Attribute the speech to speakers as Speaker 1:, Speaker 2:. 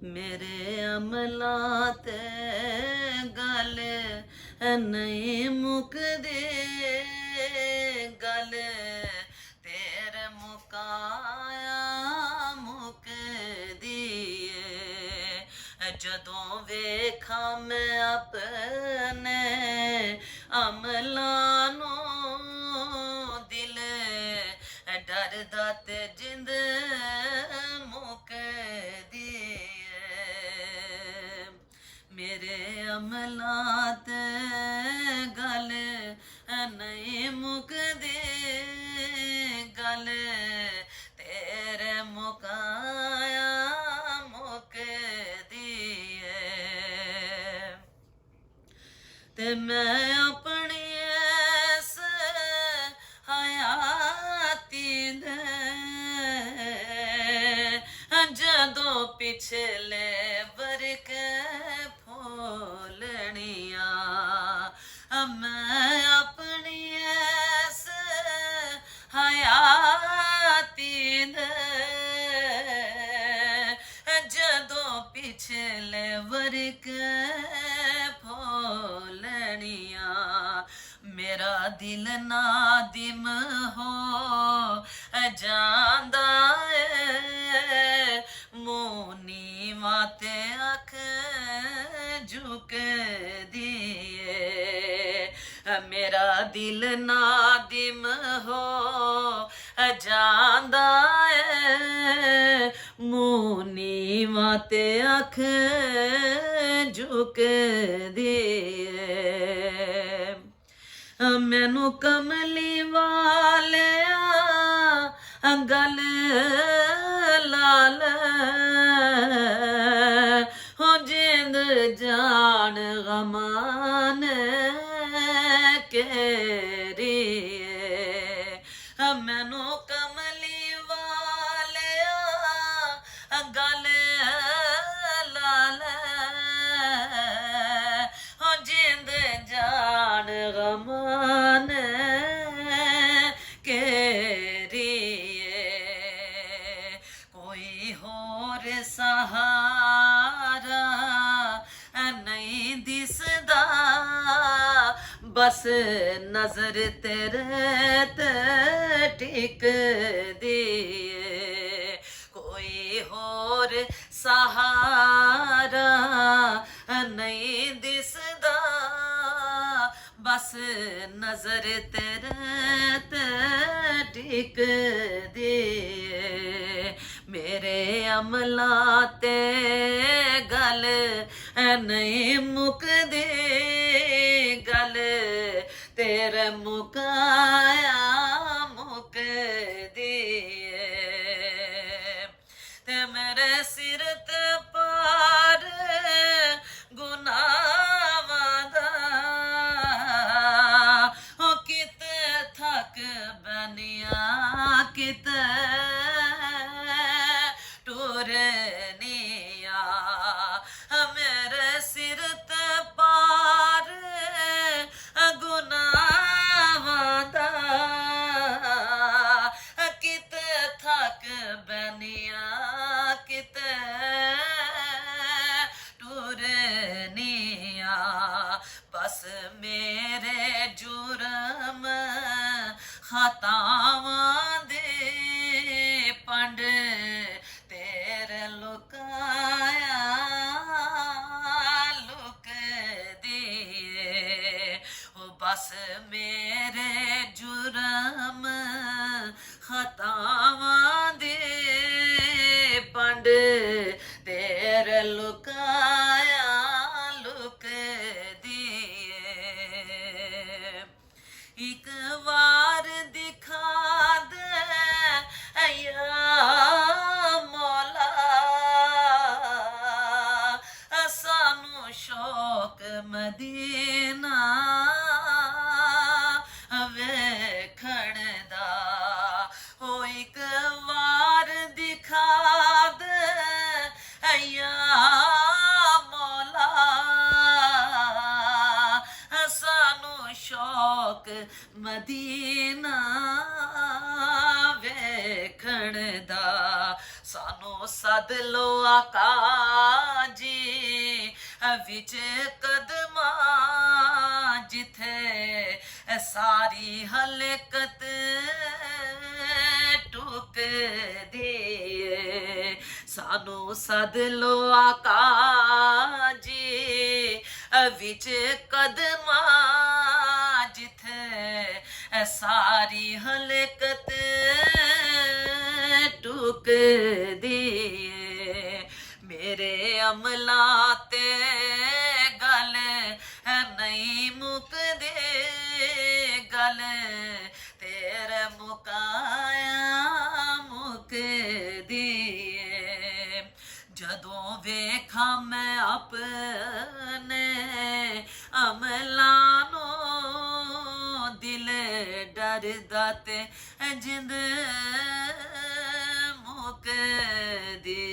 Speaker 1: मेरे अमलां ते गल नहीं मुकदे, गल तेरे मुकाया मुकदी है। जदों वेखा मैं अपने अमलां नूं, दिल डरदा ते जिंद मुकदी है। मेरे अमलां ते गल नहीं मुकदे, गल तेरे मुकाया मुकदी है। ते मैं अपनी इस हयाती दे जदों पिछले बरक फोलनिया, मैं अपनी इस हयाती दे जदों पिछले बरक फोलनिया, मेरा दिल नादिम हो जांदा है। मोनी ते अख झुक दिए, मेरा दिल नादिम हो जांदा है। मोनी ते अख झुक दिए, मैनू कमली वालिया गल लाल हो जिंद जान गमान केरी, मैनू कमली वालिया गल लाल हो जिंद जान गमान केरी। कोई होर सहारा नहीं दिसदा, बस नजर तेरे ते टिक दिए। कोई होर सहारा नहीं दिसदा, बस नजर तेरे ते टिक दिए। मेरे अमलां ते गल नहीं मुकदे, गल तेरे मुकाया मुकदी है। ते मेरे सिर ते पार गुनाहां दा हो किते थक बनिया, किते टुरनिया, मेरे सिर ते पार गुनाहां दा किते थक बनिया, किते टुरनिया। बस मेरे जुर्म खतावां दे पंड तेरे लुकाया लुक दिए। बस मेरे जुर्म खतावां दे पंड तेरे लुकाया लुक दिए। एक बार दिखा दे या मौला, सानू शौक मदीना वेखण दा। हो एक बार दिखा दे या मौला, सानू शौक मदीना वेखण दा। सानू सद लो आका विच कदमां जिथे सारी हलकत टुकदी ए सानू सद लो आका जी विच कदमां जिथे सारी हलकत टुकदी ए मेरे अमला ते गल नहीं मुकदे गल तेरे मुकाया मुकदी ए जदों वेखा मैं अपने अमला नू दिल डरदा ते जिंद मुकदी